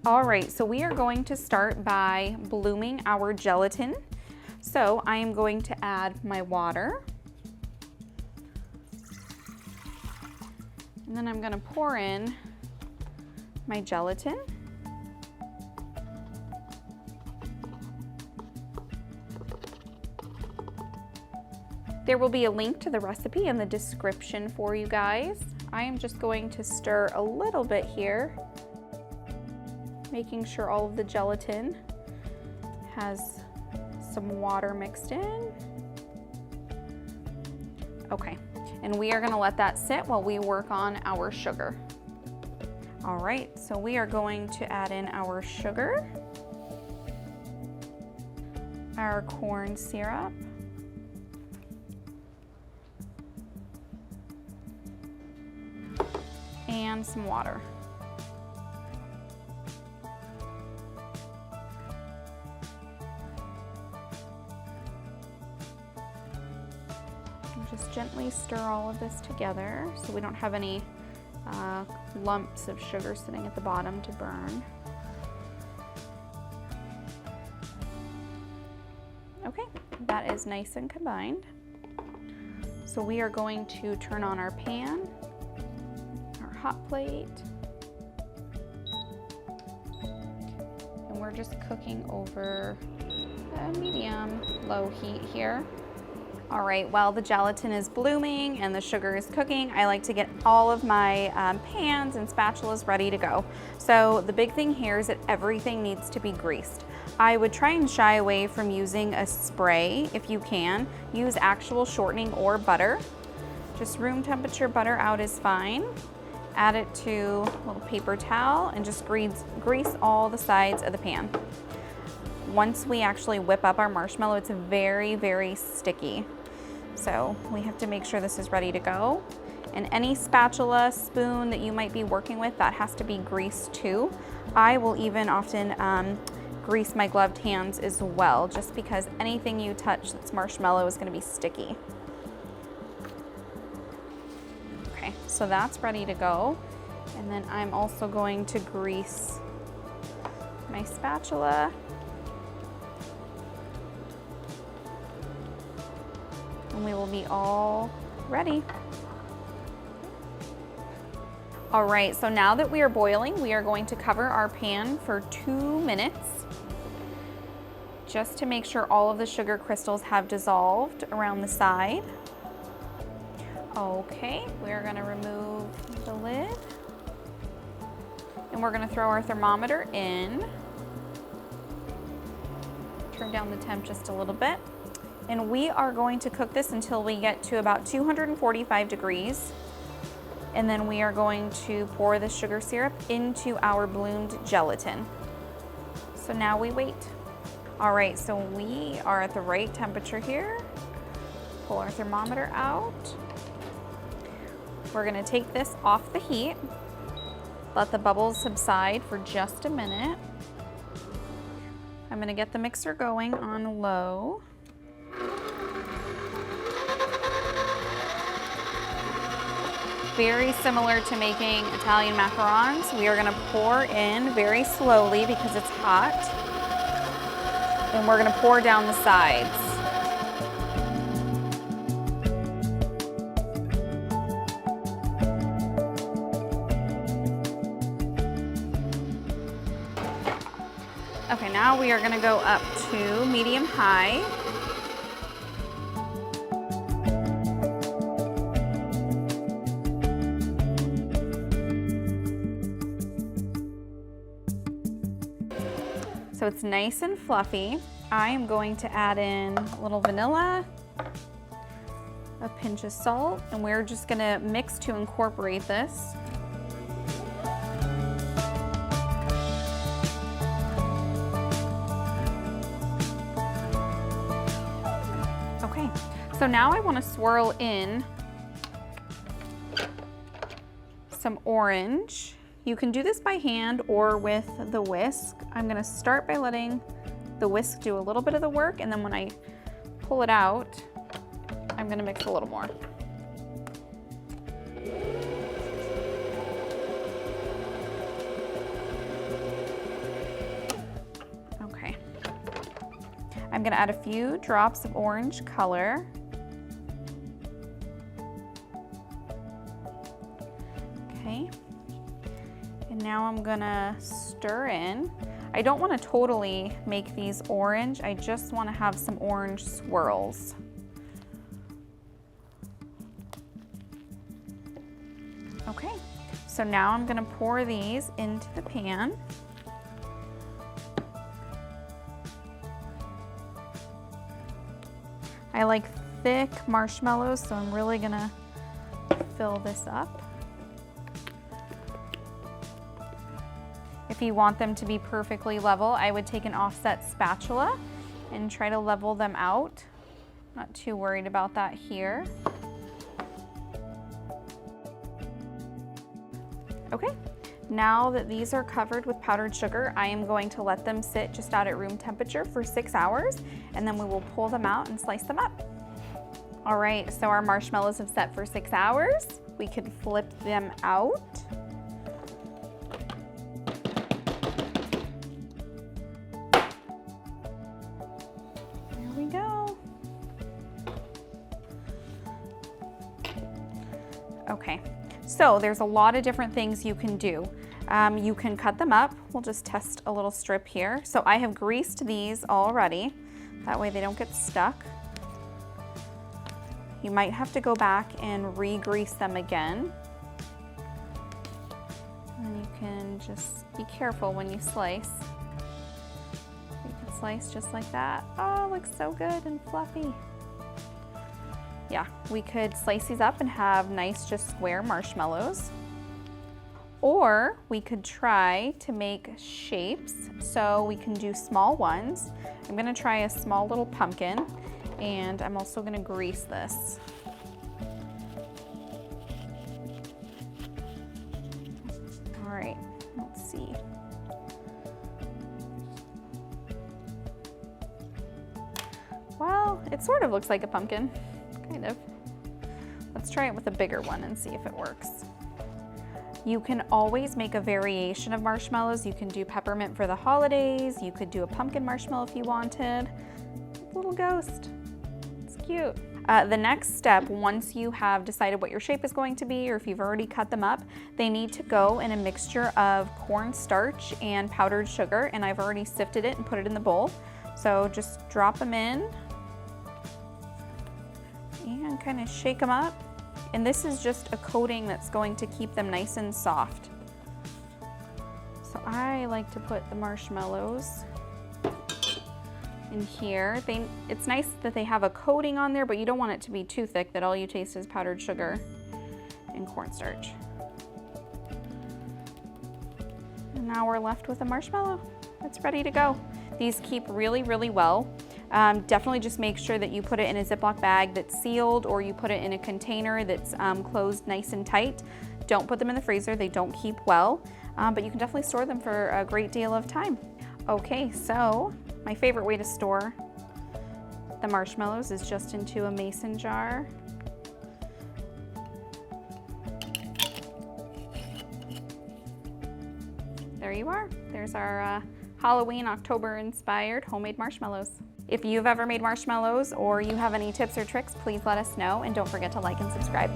All right, so we are going to start by blooming our gelatin. So I am going to add my water. And then I'm gonna pour in my gelatin. There will be a link to the recipe in the description for you guys. I am just going to stir a little bit here, making sure all of the gelatin has some water mixed in. Okay, and we are gonna let that sit while we work on our sugar. All right, so we are going to add in our sugar, our corn syrup, and some water. Just gently stir all of this together so we don't have any lumps of sugar sitting at the bottom to burn. Okay, that is nice and combined. So we are going to turn on our pan, our hot plate, and we're just cooking over a medium-low heat here. All right, while the gelatin is blooming and the sugar is cooking, I like to get all of my pans and spatulas ready to go. So the big thing here is that everything needs to be greased. I would try and shy away from using a spray if you can. Use actual shortening or butter. Just room temperature butter out is fine. Add it to a little paper towel and just grease all the sides of the pan. Once we actually whip up our marshmallow, it's very, very sticky. So we have to make sure this is ready to go. And any spatula, spoon that you might be working with, that has to be greased too. I will even often grease my gloved hands as well, just because anything you touch that's marshmallow is gonna be sticky. Okay, so that's ready to go. And then I'm also going to grease my spatula. And we will be all ready. All right, so now that we are boiling, we are going to cover our pan for 2 minutes, just to make sure all of the sugar crystals have dissolved around the side. Okay, we're gonna remove the lid, and we're gonna throw our thermometer in. Turn down the temp just a little bit. And we are going to cook this until we get to about 245 degrees. And then we are going to pour the sugar syrup into our bloomed gelatin. So now we wait. All right, so we are at the right temperature here. Pull our thermometer out. We're gonna take this off the heat. Let the bubbles subside for just a minute. I'm gonna get the mixer going on low. Very similar to making Italian macarons. We are gonna pour in very slowly because it's hot. And we're gonna pour down the sides. Okay, now we are gonna go up to medium-high. So it's nice and fluffy. I am going to add in a little vanilla, a pinch of salt, and we're just gonna mix to incorporate this. Okay, so now I wanna swirl in some orange. You can do this by hand or with the whisk. I'm gonna start by letting the whisk do a little bit of the work, and then when I pull it out, I'm gonna mix a little more. I'm gonna add a few drops of orange color. Okay. And now I'm gonna stir in. I don't want to totally make these orange. I just want to have some orange swirls. Okay, so now I'm gonna pour these into the pan. I like thick marshmallows, so I'm really gonna fill this up. If you want them to be perfectly level, I would take an offset spatula and try to level them out. Not too worried about that here. Okay, now that these are covered with powdered sugar, I am going to let them sit just out at room temperature for 6 hours, and then we will pull them out and slice them up. All right, so our marshmallows have set for 6 hours. We could flip them out. There we go. Okay. So there's a lot of different things you can do. You can cut them up. We'll just test a little strip here. So I have greased these already. That way they don't get stuck. You might have to go back and re-grease them again. And you can just be careful when you slice. You can slice just like that. Oh, it looks so good and fluffy. Yeah, we could slice these up and have nice, just square marshmallows. Or we could try to make shapes. So we can do small ones. I'm gonna try a small little pumpkin, and I'm also gonna grease this. All right, let's see. Well, it sort of looks like a pumpkin. Kind of. Let's try it with a bigger one and see if it works. You can always make a variation of marshmallows. You can do peppermint for the holidays. You could do a pumpkin marshmallow if you wanted. Little ghost. It's cute. The next step, once you have decided what your shape is going to be, or if you've already cut them up, they need to go in a mixture of cornstarch and powdered sugar, and I've already sifted it and put it in the bowl. So just drop them in and kind of shake them up. And this is just a coating that's going to keep them nice and soft. So I like to put the marshmallows in here. It's nice that they have a coating on there, but you don't want it to be too thick that all you taste is powdered sugar and cornstarch. And now we're left with a marshmallow that's ready to go. These keep really, really well. Definitely just make sure that you put it in a Ziploc bag that's sealed, or you put it in a container that's closed nice and tight. Don't put them in the freezer, they don't keep well, but you can definitely store them for a great deal of time. Okay, so my favorite way to store the marshmallows is just into a mason jar. There you are. There's our Halloween October inspired homemade marshmallows. If you've ever made marshmallows or you have any tips or tricks, please let us know, and don't forget to like and subscribe.